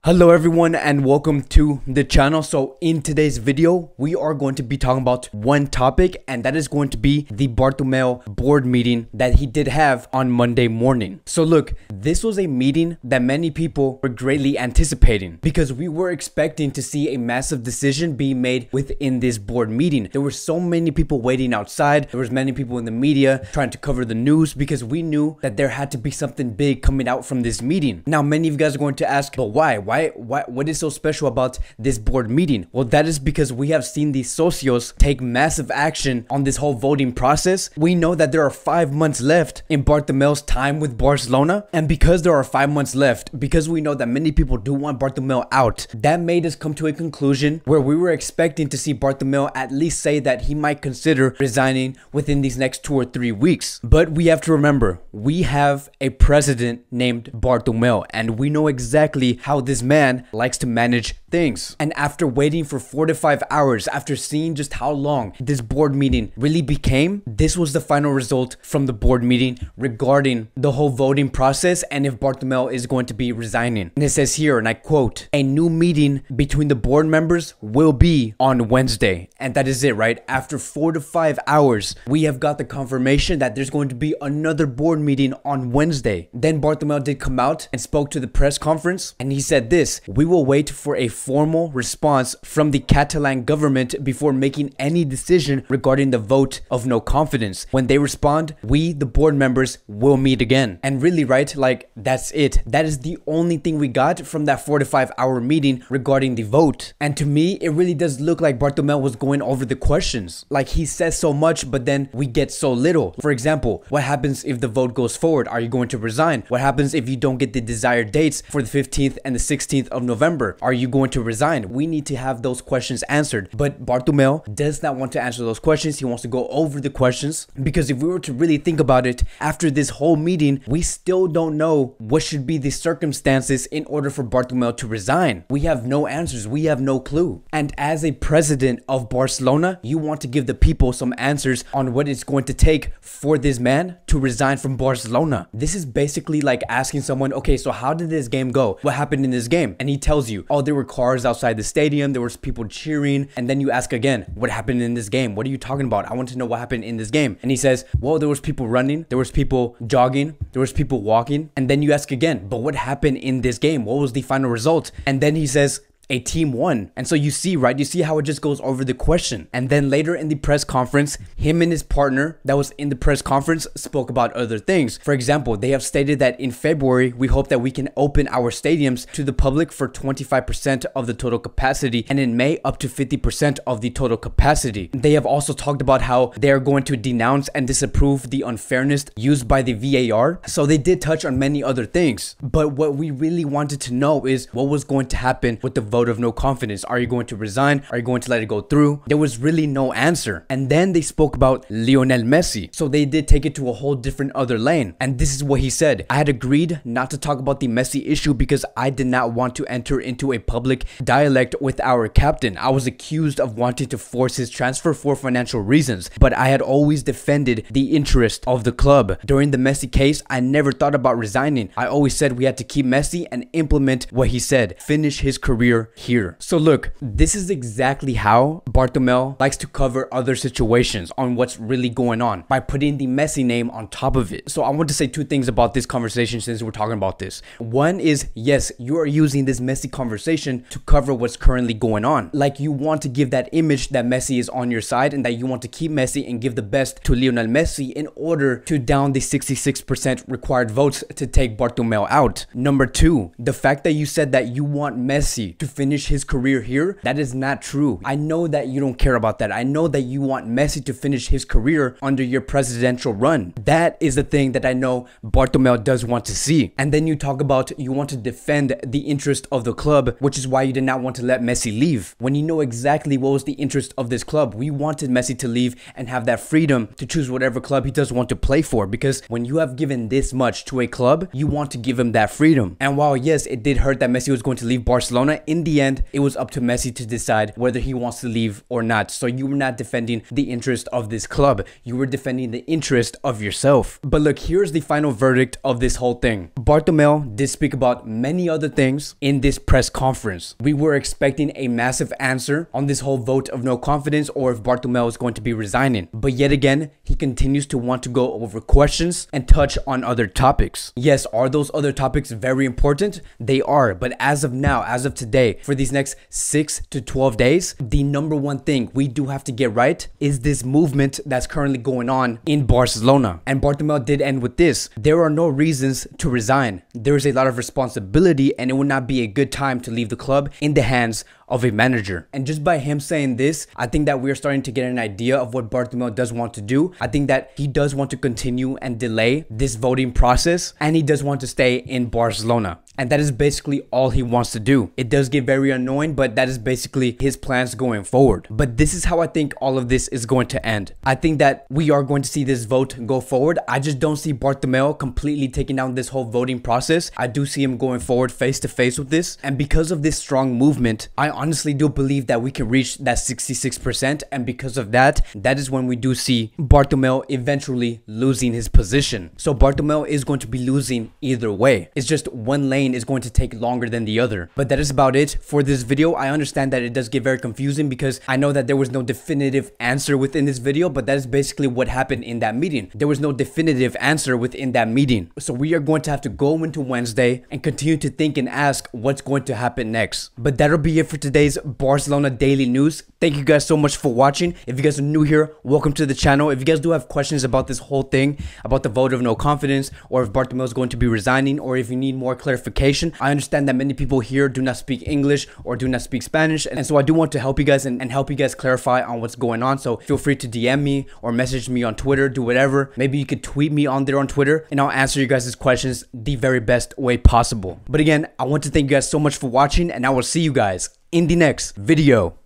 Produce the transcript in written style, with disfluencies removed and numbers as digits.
Hello everyone and welcome to the channel. So in today's video we are going to be talking about one topic, and that is going to be the Bartomeu board meeting that he did have on Monday morning. So look, this was a meeting that many people were greatly anticipating because we were expecting to see a massive decision being made within this board meeting. There were so many people waiting outside. There was many people in the media trying to cover the news because we knew that there had to be something big coming out from this meeting. Now many of you guys are going to ask, but why? What is so special about this board meeting? Well, that is because we have seen these socios take massive action on this whole voting process. We know that there are 5 months left in Bartomeu's time with Barcelona, and because there are 5 months left, because we know that many people do want Bartomeu out, that made us come to a conclusion where we were expecting to see Bartomeu at least say that he might consider resigning within these next 2 or 3 weeks. But we have to remember, we have a president named Bartomeu, and we know exactly how this man likes to manage things. And after waiting for 4 to 5 hours, after seeing just how long this board meeting really became, this was the final result from the board meeting regarding the whole voting process and if Bartomeu is going to be resigning. And it says here, and I quote, "A new meeting between the board members will be on Wednesday." And that is it, right? After 4 to 5 hours, we have got the confirmation that there's going to be another board meeting on Wednesday. Then Bartomeu did come out and spoke to the press conference, and he said this: "We will wait for a formal response from the Catalan government before making any decision regarding the vote of no confidence. When they respond, we, the board members, will meet again." And really, right, like, that's it. That is the only thing we got from that 4 to 5 hour meeting regarding the vote. And to me, it really does look like Bartomeu was going over the questions. Like, he says so much, but then we get so little. For example, what happens if the vote goes forward? Are you going to resign? What happens if you don't get the desired dates for the 15th and the 16th of November? Are you going to resign? We need to have those questions answered. But Bartomeu does not want to answer those questions. He wants to go over the questions, because if we were to really think about it, after this whole meeting, we still don't know what should be the circumstances in order for Bartomeu to resign. We have no answers. We have no clue. And as a president of Barcelona, you want to give the people some answers on what it's going to take for this man to resign from Barcelona. This is basically like asking someone, okay, so how did this game go? What happened in this game? And he tells you, oh, there were cars outside the stadium, there was people cheering. And then you ask again, what happened in this game? What are you talking about? I want to know what happened in this game. And he says, well, there was people running, there was people jogging, there was people walking. And then you ask again, but what happened in this game? What was the final result? And then he says, a team won. And so you see, right? You see how it just goes over the question. And then later in the press conference, him and his partner that was in the press conference spoke about other things. For example, they have stated that in February, we hope that we can open our stadiums to the public for 25% of the total capacity, and in May up to 50% of the total capacity. They have also talked about how they are going to denounce and disapprove the unfairness used by the VAR. So they did touch on many other things. But what we really wanted to know is what was going to happen with the vote of no confidence. Are you going to resign? Are you going to let it go through? There was really no answer. And then they spoke about LIONEL Messi. So they did take it to a whole different other lane. And this is what he said: "I had agreed not to talk about the Messi issue because I did not want to enter into a public dialect with our captain. I was accused of wanting to force his transfer for financial reasons, but I had always defended the interest of the club. During the Messi case, I never thought about resigning. I always said we had to keep Messi and implement what he said, finish his career here." So look, this is exactly how Bartomeu likes to cover other situations on what's really going on, by putting the Messi name on top of it. So I want to say 2 things about this conversation since we're talking about this. One is, yes, you are using this Messi conversation to cover what's currently going on. Like, you want to give that image that Messi is on your side and that you want to keep Messi and give the best to Lionel Messi in order to down the 66% required votes to take Bartomeu out. Number 2, the fact that you said that you want Messi to finish his career here, that is not true. I know that you don't care about that. I know that you want Messi to finish his career under your presidential run. That is the thing that I know Bartomeu does want to see. And then you talk about you want to defend the interest of the club, which is why you did not want to let Messi leave. When you know exactly what was the interest of this club, we wanted Messi to leave and have that freedom to choose whatever club he does want to play for, because when you have given this much to a club, you want to give him that freedom. And while yes, it did hurt that Messi was going to leave Barcelona, in in the end, it was up to Messi to decide whether he wants to leave or not. So you were not defending the interest of this club. You were defending the interest of yourself. But look, here's the final verdict of this whole thing. Bartomeu did speak about many other things in this press conference. We were expecting a massive answer on this whole vote of no confidence or if Bartomeu is going to be resigning. But yet again, he continues to want to go over questions and touch on other topics. Yes, are those other topics very important? They are. But as of now, as of today, for these next 6 to 12 days, the number one thing we do have to get right is this movement that's currently going on in Barcelona. And Bartomeu did end with this: there are no reasons to resign. There is a lot of responsibility and it would not be a good time to leave the club in the hands of a manager. And just by him saying this, I think that we're starting to get an idea of what Bartomeu does want to do. I think that he does want to continue and delay this voting process, and he does want to stay in Barcelona. And that is basically all he wants to do. It does get very annoying, but that is basically his plans going forward. But this is how I think all of this is going to end. I think that we are going to see this vote go forward. I just don't see Bartomeu completely taking down this whole voting process. I do see him going forward face to face with this. And because of this strong movement, I honestly do believe that we can reach that 66%. And because of that, that is when we do see Bartomeu eventually losing his position. So Bartomeu is going to be losing either way. It's just one lane is going to take longer than the other. But that is about it for this video. I understand that it does get very confusing because I know that there was no definitive answer within this video, but that is basically what happened in that meeting. There was no definitive answer within that meeting. So we are going to have to go into Wednesday and continue to think and ask what's going to happen next. But that'll be it for today's Barcelona Daily News. Thank you guys so much for watching. If you guys are new here, welcome to the channel. If you guys do have questions about this whole thing, about the vote of no confidence, or if Bartomeu is going to be resigning, or if you need more clarification, I understand that many people here do not speak English or do not speak Spanish, and so I do want to help you guys and help you guys clarify on what's going on. So feel free to DM me or message me on Twitter, do whatever. Maybe you could tweet me on there on Twitter and I'll answer you guys' questions the very best way possible. But again, I want to thank you guys so much for watching, and I will see you guys in the next video.